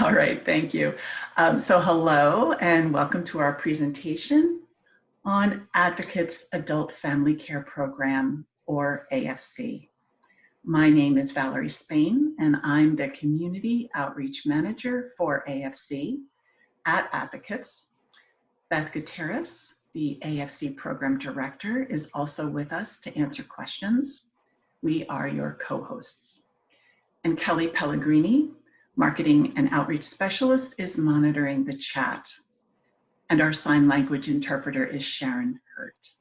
All right, thank you. So hello and welcome to our presentation on Advocates Adult Family Care Program, or AFC. My name is Valerie Spain and I'm the Community Outreach Manager for AFC at Advocates. Beth Gutierrez, the AFC Program Director, is also with us to answer questions. We are your co-hosts. And Kelly Pellegrini, Marketing and Outreach Specialist, is monitoring the chat. And our sign language interpreter is Sharon Hurt.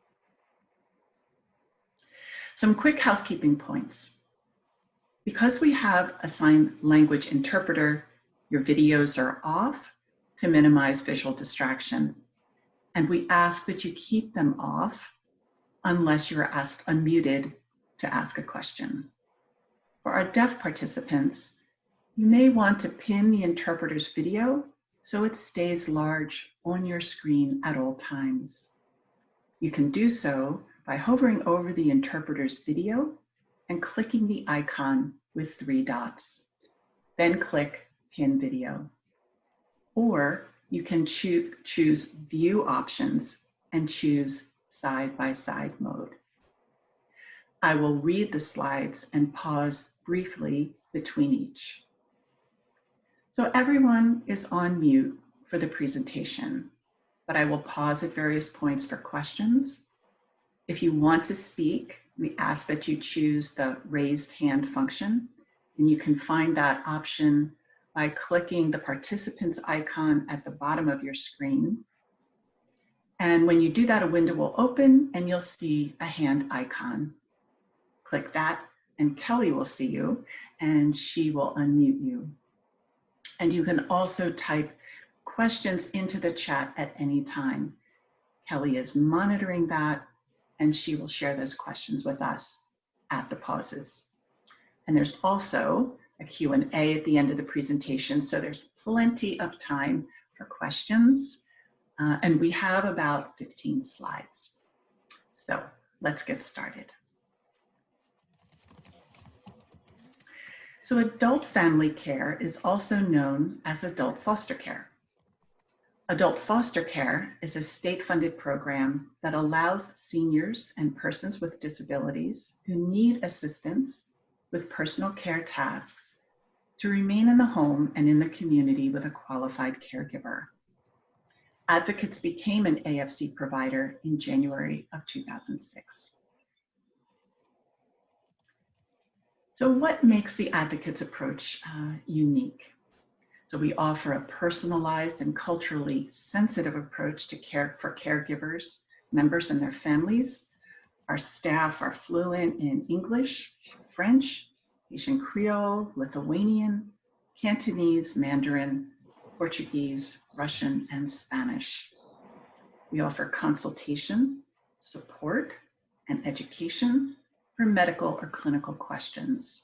Some quick housekeeping points. Because we have a sign language interpreter, your videos are off to minimize visual distraction. And we ask that you keep them off unless you're asked unmuted to ask a question. For our deaf participants, you may want to pin the interpreter's video so it stays large on your screen at all times. You can do so by hovering over the interpreter's video and clicking the icon with 3 dots. Then click Pin Video. Or you can choose View Options and choose Side-by-Side mode. I will read the slides and pause briefly between each. So everyone is on mute for the presentation, but I will pause at various points for questions. If you want to speak, we ask that you choose the raised hand function, and you can find that option by clicking the participants icon at the bottom of your screen. And when you do that, a window will open and you'll see a hand icon. Click that and Kelly will see you and she will unmute you. And you can also type questions into the chat at any time. Kelly is monitoring that and she will share those questions with us at the pauses. And there's also a Q&A at the end of the presentation, so there's plenty of time for questions. And we have about 15 slides. So let's get started. So adult family care is also known as adult foster care. Adult foster care is a state-funded program that allows seniors and persons with disabilities who need assistance with personal care tasks to remain in the home and in the community with a qualified caregiver. Advocates became an AFC provider in January of 2006. So what makes the Advocates approach unique? So we offer a personalized and culturally sensitive approach to care for caregivers, members and their families. Our staff are fluent in English, French, Haitian Creole, Lithuanian, Cantonese, Mandarin, Portuguese, Russian, and Spanish. We offer consultation, support, and education for medical or clinical questions.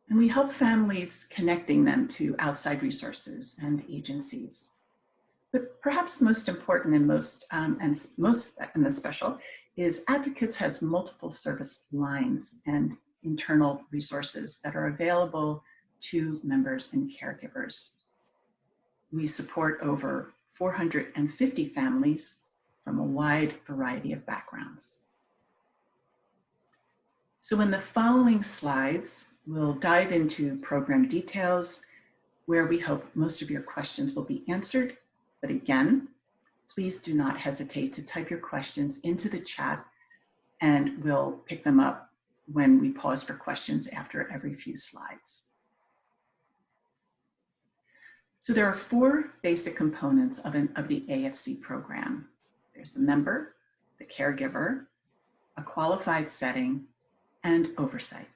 And we help families connecting them to outside resources and agencies. But perhaps most important and most special is Advocates has multiple service lines and internal resources that are available to members and caregivers. We support over 450 families from a wide variety of backgrounds. So in the following slides, we'll dive into program details where we hope most of your questions will be answered. But again, please do not hesitate to type your questions into the chat and we'll pick them up when we pause for questions after every few slides. So there are 4 basic components of the AFC program. There's the member, the caregiver, a qualified setting, and oversight.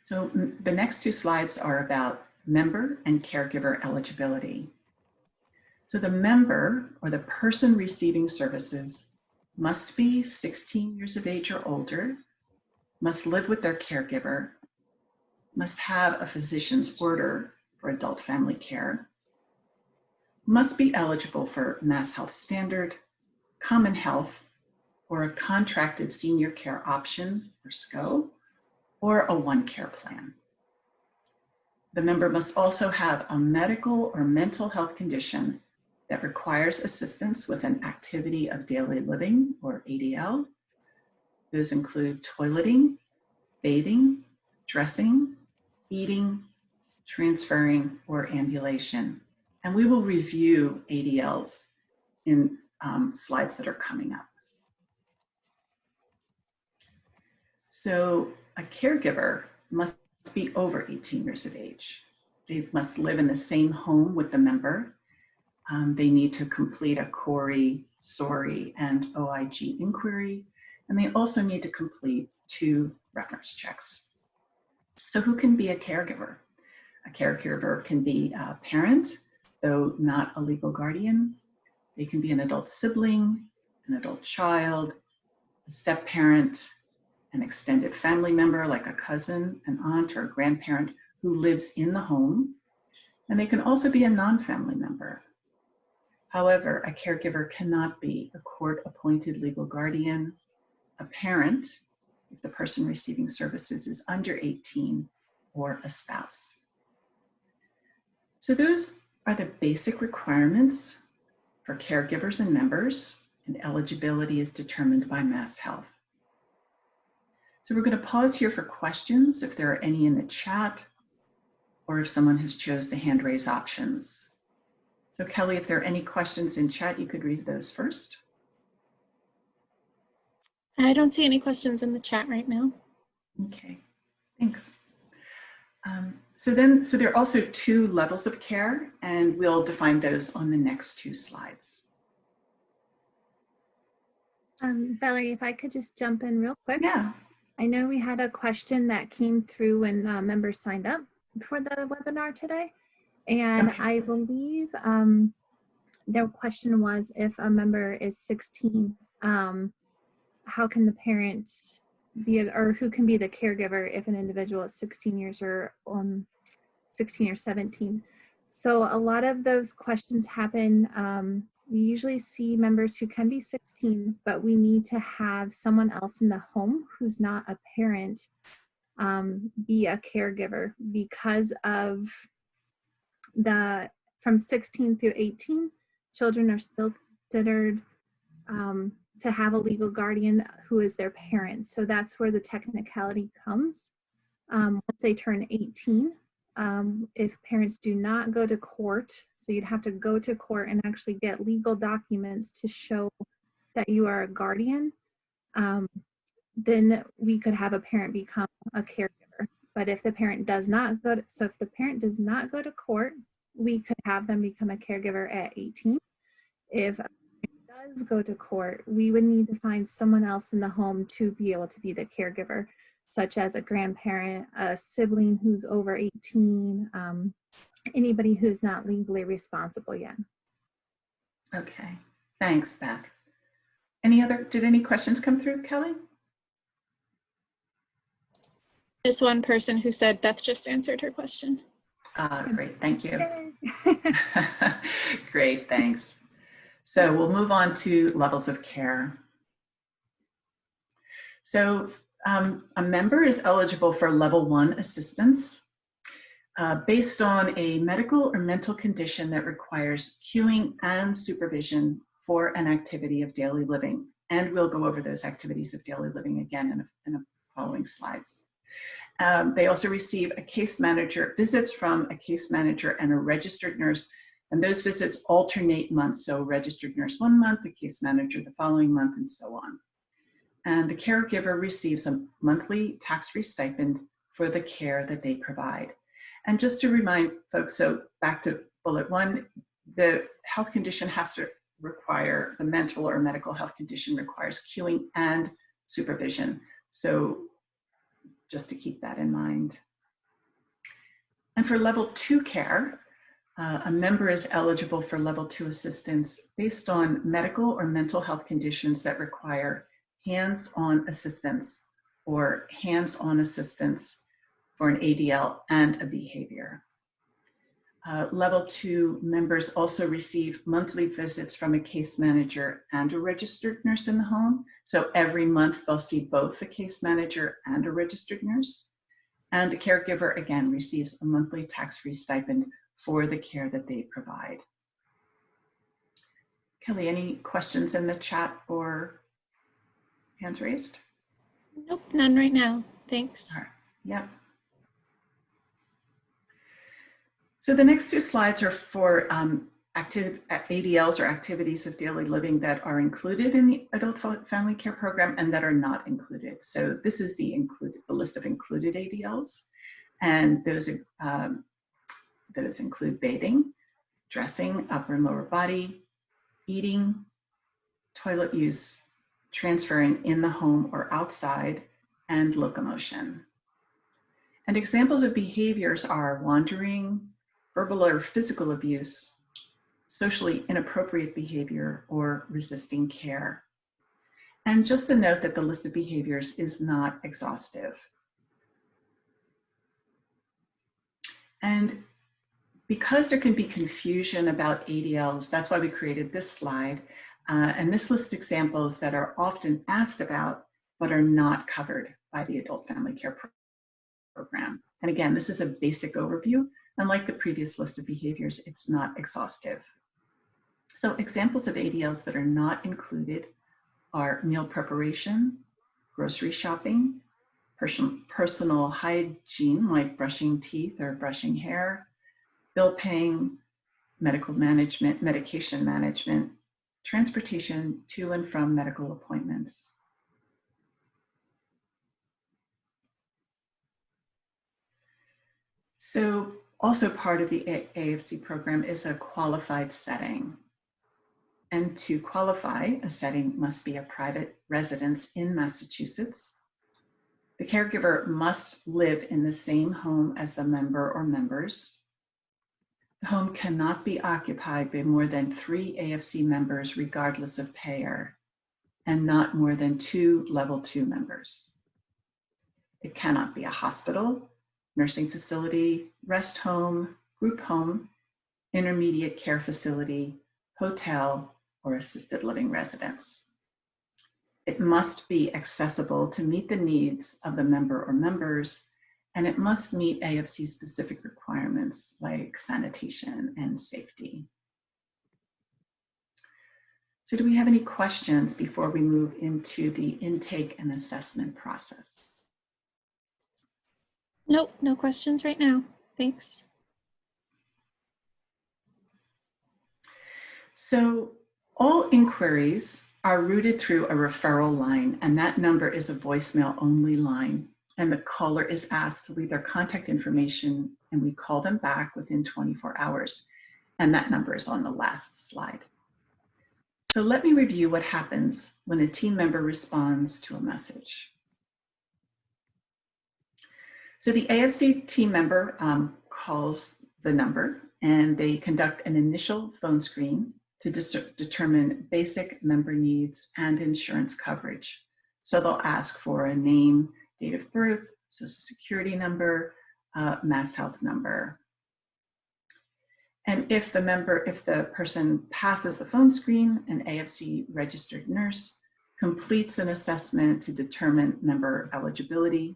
So the next 2 slides are about member and caregiver eligibility. So the member, or the person receiving services, must be 16 years of age or older, must live with their caregiver, must have a physician's order for adult family care, must be eligible for Mass Health Standard, Common Health, or a contracted senior care option, or SCO, or a one care plan. The member must also have a medical or mental health condition that requires assistance with an activity of daily living, or ADL. Those include toileting, bathing, dressing, eating, transferring, or ambulation. And we will review ADLs in slides that are coming up. So a caregiver must be over 18 years of age. They must live in the same home with the member. They need to complete a CORI, SORI, and OIG inquiry, and they also need to complete 2 reference checks. So who can be a caregiver? A caregiver can be a parent, though not a legal guardian. They can be an adult sibling, an adult child, a step-parent, an extended family member like a cousin, an aunt, or a grandparent who lives in the home. And they can also be a non-family member. However, a caregiver cannot be a court-appointed legal guardian, a parent, if the person receiving services is under 18, or a spouse. So those are the basic requirements for caregivers and members, and eligibility is determined by Mass Health. So we're going to pause here for questions if there are any in the chat, or if someone has chose the hand raise options. So Kelly, if there are any questions in chat, you could read those first. I don't see any questions in the chat right now. Okay, thanks. So there are also 2 levels of care, and we'll define those on the next 2 slides. Valerie, if I could just jump in real quick. Yeah. I know we had a question that came through when members signed up for the webinar today. And okay. I believe their question was, if a member is 16, how can the parent be, or who can be the caregiver if an individual is 16 years or 16 or 17? So a lot of those questions happen. We usually see members who can be 16, but we need to have someone else in the home who's not a parent be a caregiver, because of from 16 through 18, children are still considered to have a legal guardian who is their parent. So that's where the technicality comes. Once they turn 18, if parents do not go to court, so you'd have to go to court and actually get legal documents to show that you are a guardian, then we could have a parent become a caregiver. But if the parent does not go to, so if the parent does not go to court, we could have them become a caregiver at 18. If a parent does go to court, we would need to find someone else in the home to be able to be the caregiver, such as a grandparent, a sibling who's over 18, anybody who's not legally responsible yet. Okay, thanks, Beth. Did any questions come through, Kelly? Just one person who said Beth just answered her question. Great, thank you. Great, thanks. So we'll move on to levels of care. So a member is eligible for level 1 assistance based on a medical or mental condition that requires cueing and supervision for an activity of daily living. And we'll go over those activities of daily living again in the following slides. They also receive visits from a case manager and a registered nurse, and those visits alternate months. So registered nurse 1 month, the case manager the following month, and so on. And the caregiver receives a monthly tax-free stipend for the care that they provide. And just to remind folks, so back to bullet 1, the health condition has to require, the mental or medical health condition requires cueing and supervision. So just to keep that in mind. And for level 2 care, a member is eligible for level 2 assistance based on medical or mental health conditions that require hands-on assistance or hands-on assistance for an ADL and a behavior. Level 2 members also receive monthly visits from a case manager and a registered nurse in the home. So every month they'll see both the case manager and a registered nurse. And the caregiver, again, receives a monthly tax-free stipend for the care that they provide. Kelly, any questions in the chat or hands raised? Nope, none right now. Thanks. All right. Yep. So the next two slides are for ADLs or activities of daily living that are included in the adult family care program and that are not included. So this is the list of included ADLs, and those include bathing, dressing, upper and lower body, eating, toilet use, transferring in the home or outside, and locomotion. And examples of behaviors are wandering, verbal or physical abuse, socially inappropriate behavior, or resisting care. And just a note that the list of behaviors is not exhaustive. And because there can be confusion about ADLs, that's why we created this slide. And this lists examples that are often asked about, but are not covered by the adult family care program. And again, this is a basic overview. Unlike the previous list of behaviors, it's not exhaustive. So examples of ADLs that are not included are meal preparation, grocery shopping, personal hygiene like brushing teeth or brushing hair, bill paying, medical management, medication management, transportation to and from medical appointments. So also part of the AFC program is a qualified setting. And to qualify, a setting must be a private residence in Massachusetts. The caregiver must live in the same home as the member or members. The home cannot be occupied by more than 3 AFC members regardless of payer, and not more than 2 level 2 members. It cannot be a hospital, nursing facility, rest home, group home, intermediate care facility, hotel, or assisted living residence. It must be accessible to meet the needs of the member or members, and it must meet AFC specific requirements like sanitation and safety. So do we have any questions before we move into the intake and assessment process? Nope, no questions right now. Thanks. So all inquiries are routed through a referral line, and that number is a voicemail only line. And the caller is asked to leave their contact information, and we call them back within 24 hours. And that number is on the last slide. So let me review what happens when a team member responds to a message. So the AFC team member calls the number, and they conduct an initial phone screen to determine basic member needs and insurance coverage. So they'll ask for a name, date of birth, social security number, mass health number. And if the person passes the phone screen, an AFC registered nurse completes an assessment to determine member eligibility.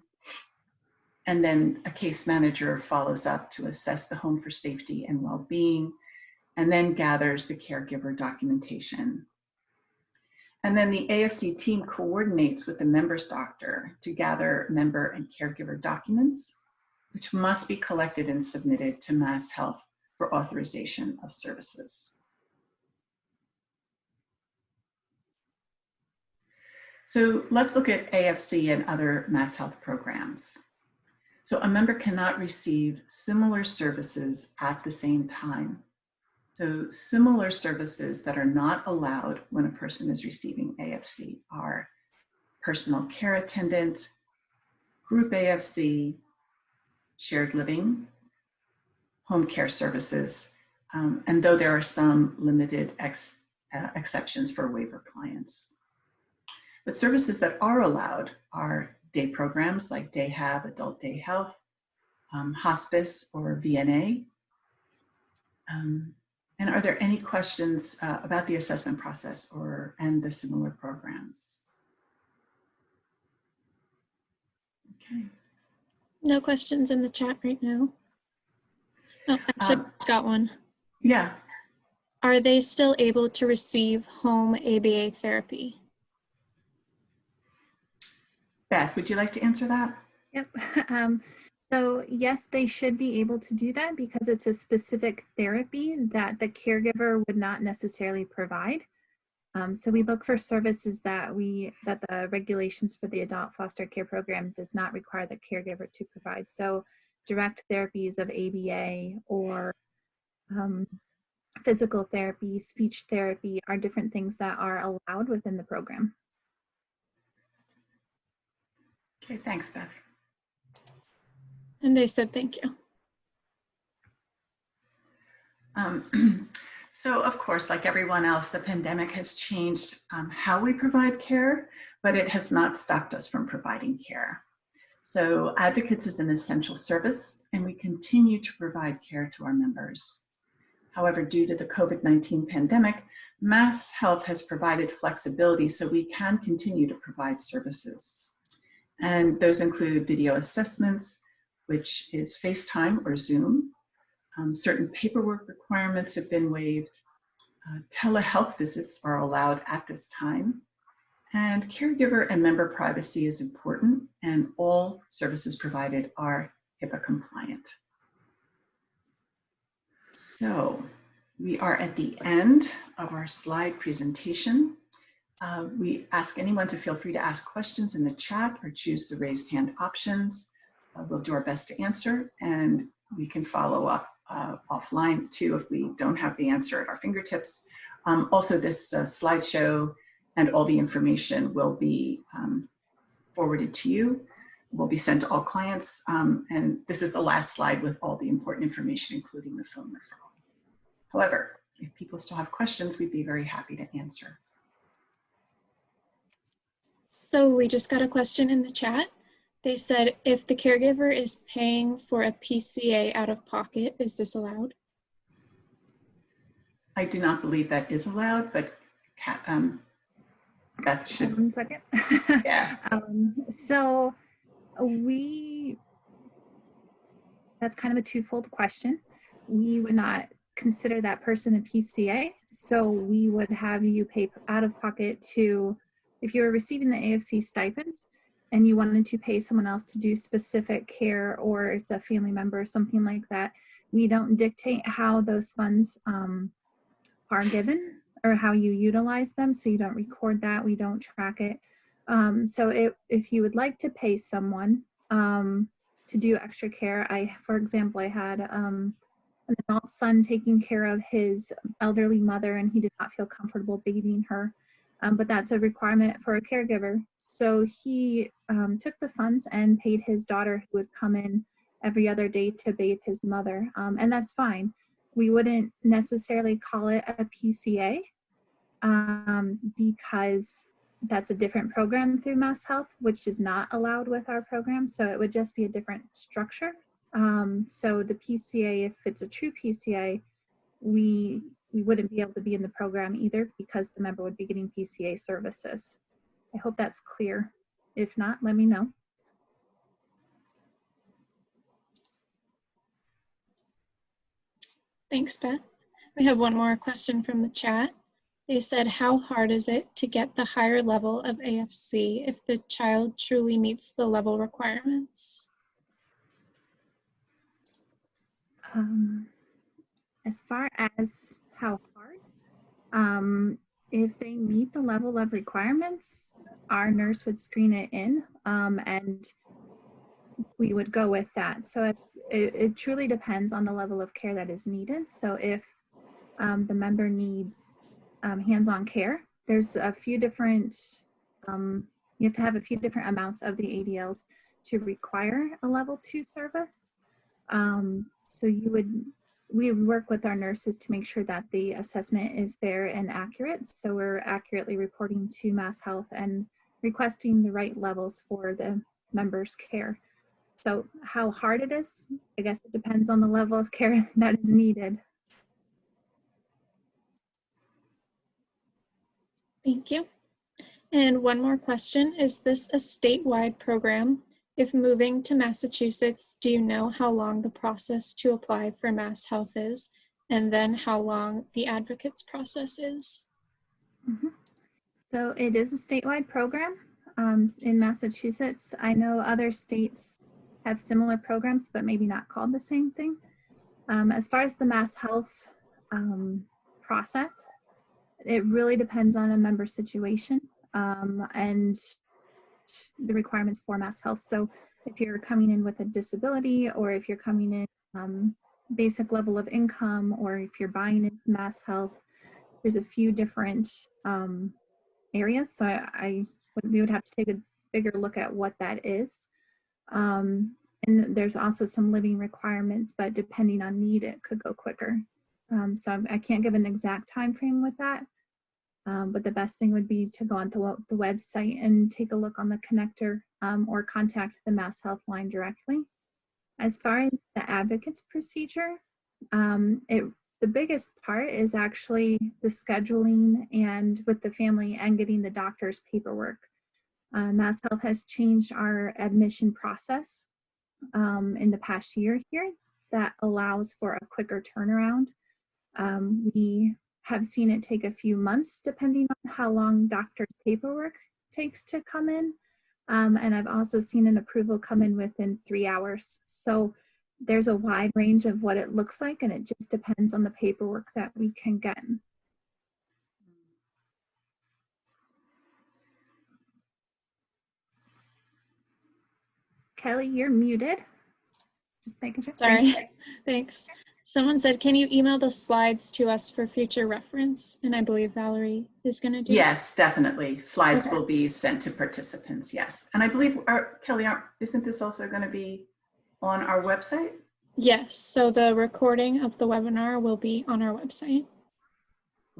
And then a case manager follows up to assess the home for safety and well-being, and then gathers the caregiver documentation. And then the AFC team coordinates with the member's doctor to gather member and caregiver documents, which must be collected and submitted to Mass Health for authorization of services. So let's look at AFC and other Mass Health programs. So a member cannot receive similar services at the same time. So similar services that are not allowed when a person is receiving AFC are personal care attendant, group AFC, shared living, home care services, and though there are some limited exceptions for waiver clients. But services that are allowed are day programs like Day Hab, Adult Day Health, hospice or VNA. And are there any questions about the assessment process and the similar programs? Okay. No questions in the chat right now. Oh, actually, Um, I just got one. Yeah. Are they still able to receive home ABA therapy? Beth, would you like to answer that? Yep. So yes, they should be able to do that because it's a specific therapy that the caregiver would not necessarily provide. So we look for services that the regulations for the adult foster care program does not require the caregiver to provide. So direct therapies of ABA or physical therapy, speech therapy are different things that are allowed within the program. Okay, thanks, Beth. And they said thank you. So of course, like everyone else, the pandemic has changed how we provide care, but it has not stopped us from providing care. So Advocates is an essential service, and we continue to provide care to our members. However, due to the COVID-19 pandemic, Mass Health has provided flexibility so we can continue to provide services. And those include video assessments, which is FaceTime or Zoom. Certain paperwork requirements have been waived. Telehealth visits are allowed at this time. And caregiver and member privacy is important, and all services provided are HIPAA compliant. So we are at the end of our slide presentation. We ask anyone to feel free to ask questions in the chat or choose the raised hand options. We'll do our best to answer, and we can follow up offline too if we don't have the answer at our fingertips. Also, this slideshow and all the information will be forwarded to you, will be sent to all clients. And this is the last slide with all the important information, including the phone referral. However, if people still have questions, we'd be very happy to answer. So we just got a question in the chat. They said, if the caregiver is paying for a PCA out of pocket, is this allowed? I do not believe that is allowed, but Beth should. 1 second. Yeah. So that's kind of a twofold question. We would not consider that person a PCA. So we would have you pay out of pocket to, if you were receiving the AFC stipend and you wanted to pay someone else to do specific care, or it's a family member or something like that, we don't dictate how those funds are given or how you utilize them. So you don't record that, we don't track it. So if you would like to pay someone to do extra care, for example, I had an adult son taking care of his elderly mother, and he did not feel comfortable bathing her. But that's a requirement for a caregiver. So he took the funds and paid his daughter, who would come in every other day to bathe his mother. And that's fine. We wouldn't necessarily call it a PCA because that's a different program through Mass Health, which is not allowed with our program. So it would just be a different structure. So the PCA, if it's a true PCA, we wouldn't be able to be in the program either because the member would be getting PCA services. I hope that's clear. If not, let me know. Thanks, Beth. We have one more question from the chat. They said, how hard is it to get the higher level of AFC if the child truly meets the level requirements? As far as how hard, if they meet the level of requirements, our nurse would screen it in and we would go with that. So it truly depends on the level of care that is needed. So if the member needs hands-on care, there's a few different, you have to have a few different amounts of the ADLs to require a level 2 service. So we would work with our nurses to make sure that the assessment is fair and accurate. So we're accurately reporting to Mass Health and requesting the right levels for the member's care. So how hard it is, I guess it depends on the level of care that is needed. Thank you. And one more question, is this a statewide program? If moving to Massachusetts, do you know how long the process to apply for Mass Health is, and then how long the advocates process is? Mhm. So it is a statewide program in Massachusetts. I know other states have similar programs, but maybe not called the same thing. As far as the Mass Health process, it really depends on a member situation and the requirements for Mass Health. So if you're coming in with a disability, or if you're coming in basic level of income, or if you're buying into Mass Health, there's a few different areas. So we would have to take a bigger look at what that is. And there's also some living requirements, but depending on need, it could go quicker. So I can't give an exact time frame with that. But the best thing would be to go onto the website and take a look on the connector or contact the Mass Health line directly. As far as the advocates procedure, the biggest part is actually the scheduling and with the family and getting the doctor's paperwork. Mass Health has changed our admission process in the past year here that allows for a quicker turnaround. We have seen it take a few months depending on how long doctor's paperwork takes to come in. And I've also seen an approval come in within 3 hours. So there's a wide range of what it looks like, and it just depends on the paperwork that we can get. Kelly, you're muted. Just making sure. Sorry, thanks. Someone said, can you email the slides to us for future reference? And I believe Valerie is going to do Yes, definitely. Slides Okay. will be sent to participants, yes. And I believe, Kelly, isn't this also going to be on our website? Yes, so the recording of the webinar will be on our website.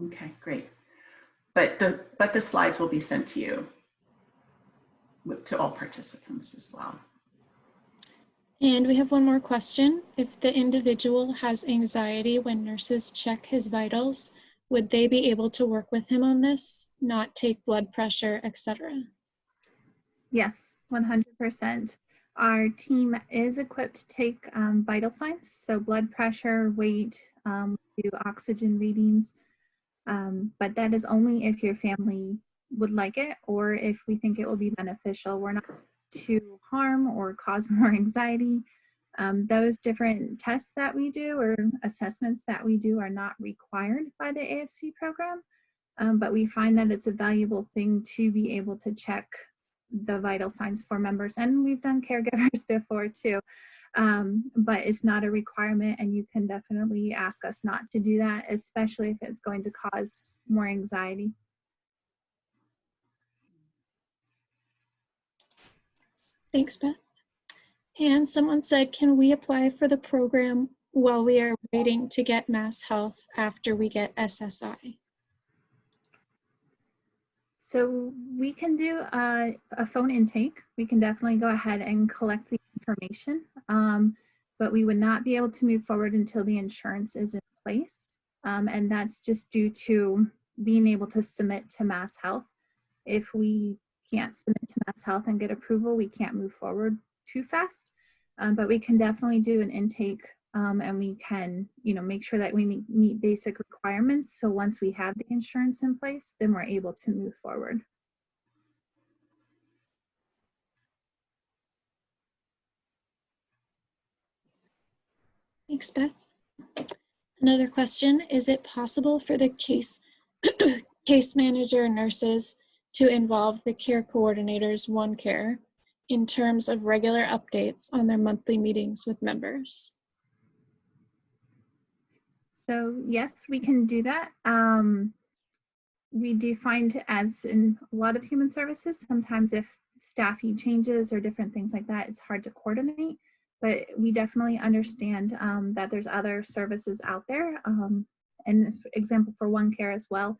Okay, great. But the slides will be sent to you, to all participants as well. And we have one more question. If the individual has anxiety when nurses check his vitals, would they be able to work with him on this, not take blood pressure, etc.? Yes, 100%. Our team is equipped to take vital signs, so blood pressure, weight, do oxygen readings, but that is only if your family would like it or if we think it will be beneficial. We're not to harm or cause more anxiety. Those different tests that we do or assessments that we do are not required by the AFC program, but we find that it's a valuable thing to be able to check the vital signs for members. And we've done caregivers before too, but it's not a requirement, and you can definitely ask us not to do that, especially if it's going to cause more anxiety. Thanks, Beth. And someone said, can we apply for the program while we are waiting to get Mass Health after we get SSI? So we can do a phone intake. We can definitely go ahead and collect the information, but we would not be able to move forward until the insurance is in place. And that's just due to being able to submit to Mass Health. If we can't submit to Mass Health and get approval, we can't move forward too fast. But we can definitely do an intake, and we can, make sure that we meet basic requirements. So once we have the insurance in place, then we're able to move forward. Thanks, Beth. Another question, is it possible for the case manager nurses to involve the care coordinators OneCare in terms of regular updates on their monthly meetings with members? So yes, we can do that. We do find, as in a lot of human services, sometimes if staffing changes or different things like that, it's hard to coordinate. But we definitely understand that there's other services out there. And for example, for OneCare as well,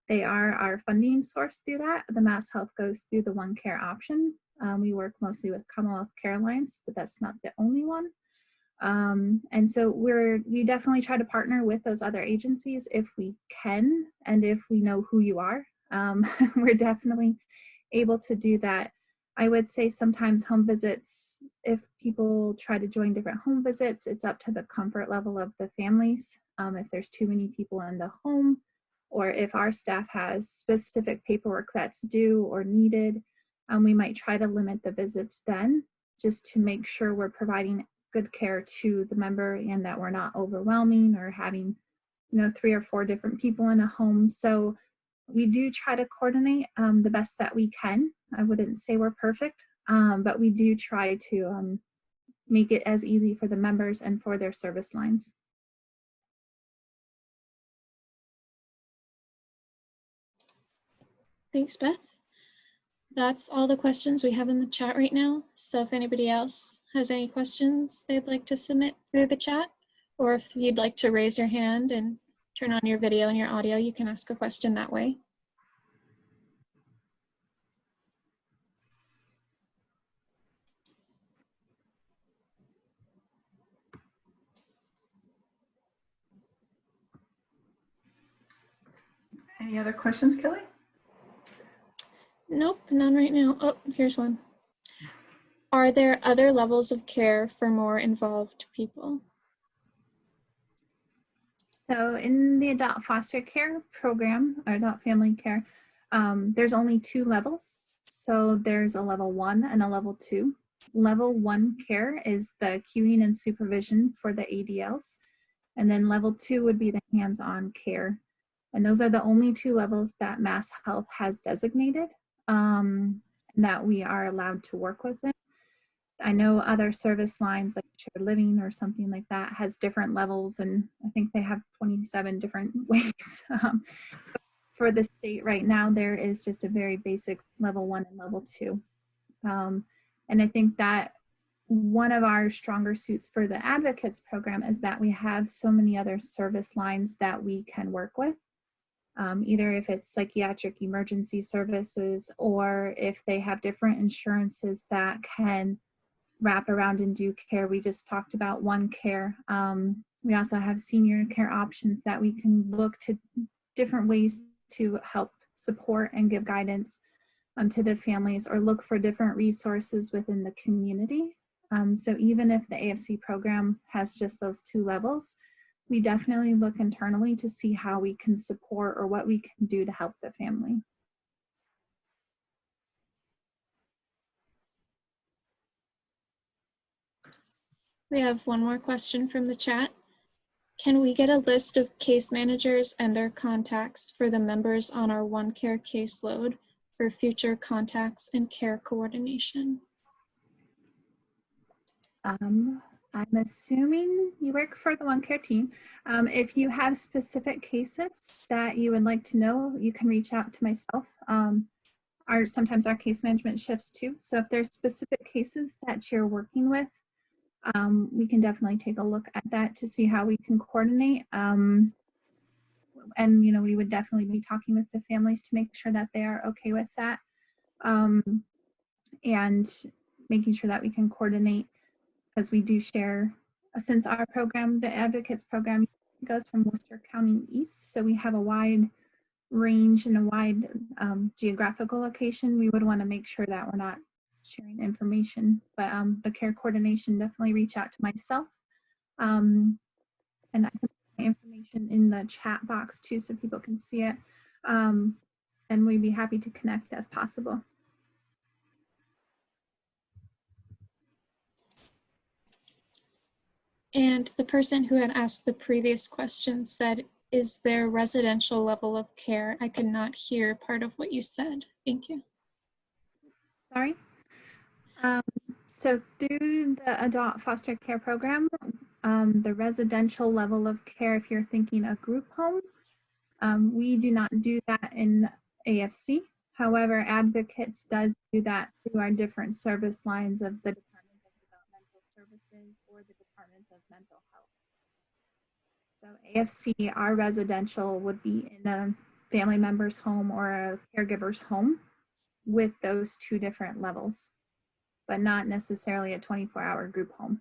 they are our funding source through that. The Mass Health goes through the OneCare option. We work mostly with Commonwealth Care Alliance, but that's not the only one. And so we definitely try to partner with those other agencies if we can, and if we know who you are. We're definitely able to do that. I would say sometimes home visits, if people try to join different home visits, it's up to the comfort level of the families. If there's too many people in the home, or if our staff has specific paperwork that's due or needed, we might try to limit the visits then, just to make sure we're providing good care to the member and that we're not overwhelming or having, 3 or 4 different people in a home. So we do try to coordinate the best that we can. I wouldn't say we're perfect, but we do try to make it as easy for the members and for their service lines. Thanks, Beth. That's all the questions we have in the chat right now. So if anybody else has any questions they'd like to submit through the chat, or if you'd like to raise your hand and turn on your video and your audio, you can ask a question that way. Any other questions, Kelly? Nope, none right now. Oh, here's one. Are there other levels of care for more involved people? So in the adult foster care program, or adult family care, there's only 2 levels. So there's a level 1 and a level 2. Level 1 care is the cueing and supervision for the ADLs. And then level 2 would be the hands-on care. And those are the only 2 levels that Mass Health has designated that we are allowed to work with. I know other service lines like shared living or something like that has different levels, and I think they have 27 different ways. For the state right now, there is just a very basic level 1 and level 2. And I think that one of our stronger suits for the advocates program is that we have so many other service lines that we can work with. Either if it's psychiatric emergency services, or if they have different insurances that can wrap around and do care. We just talked about One Care. We also have senior care options that we can look to different ways to help support and give guidance to the families, or look for different resources within the community. So even if the AFC program has just those 2 levels, we definitely look internally to see how we can support or what we can do to help the family. We have one more question from the chat. Can we get a list of case managers and their contacts for the members on our One Care caseload for future contacts and care coordination? I'm assuming you work for the One Care team. If you have specific cases that you would like to know, you can reach out to myself. Sometimes our case management shifts too. So if there's specific cases that you're working with, we can definitely take a look at that to see how we can coordinate. And we would definitely be talking with the families to make sure that they are okay with that, and making sure that we can coordinate, because we do share, since our program, the advocates program, goes from Worcester County east, so we have a wide range and a wide geographical location. We would want to make sure that we're not sharing information, but the care coordination, definitely reach out to myself, and I can put my information in the chat box too, so people can see it, and we'd be happy to connect as possible. And the person who had asked the previous question said, is there residential level of care? I could not hear part of what you said. Thank you. Sorry. So through the adult foster care program, the residential level of care, if you're thinking a group home, we do not do that in AFC. However, Advocates does do that through our different service lines of the Department of Developmental Services or the Department of Mental Health. So AFC, our residential would be in a family member's home or a caregiver's home with those 2 different levels, but not necessarily a 24-hour group home.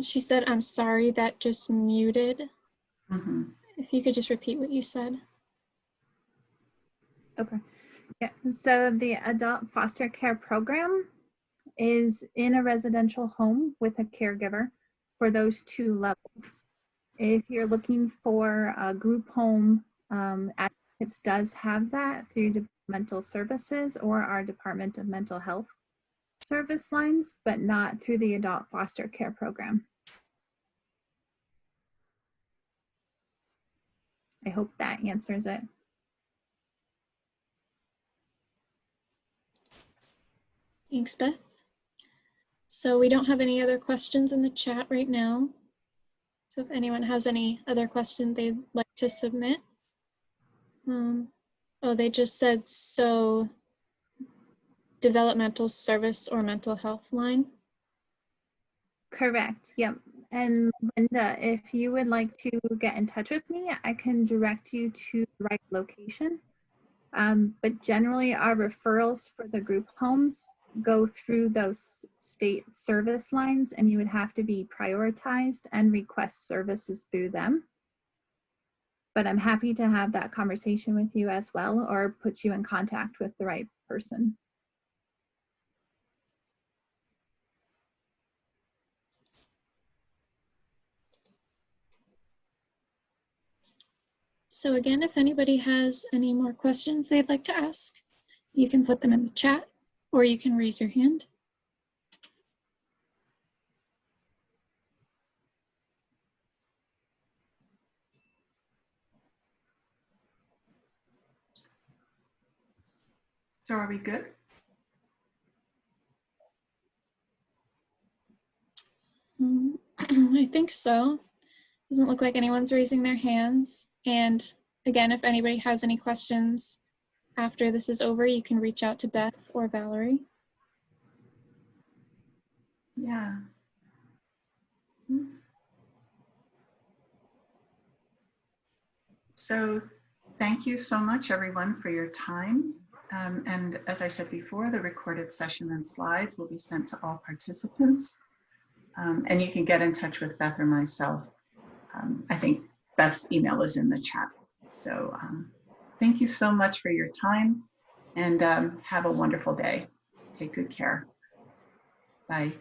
She said, I'm sorry, that just muted. Mm-hmm. if you could just repeat what you said. Okay. Yeah. So the adult foster care program is in a residential home with a caregiver for those 2 levels. If you're looking for a group home, Advocates does have that through developmental services or our Department of Mental Health service lines, but not through the adult foster care program. I hope that answers it. Thanks, Beth. So we don't have any other questions in the chat right now. So if anyone has any other questions they'd like to submit. Oh, they just said, so developmental service or mental health line. Correct. Yep. And Linda, if you would like to get in touch with me, I can direct you to the right location. But generally our referrals for the group homes go through those state service lines, and you would have to be prioritized and request services through them. But I'm happy to have that conversation with you as well, or put you in contact with the right person. So again, if anybody has any more questions they'd like to ask, you can put them in the chat or you can raise your hand. So are we good? I think so. Doesn't look like anyone's raising their hands. And again, if anybody has any questions after this is over, you can reach out to Beth or Valerie. Yeah. So thank you so much, everyone, for your time. And as I said before, the recorded session and slides will be sent to all participants. And you can get in touch with Beth or myself. I think Beth's email is in the chat. So thank you so much for your time, and have a wonderful day. Take good care. Bye.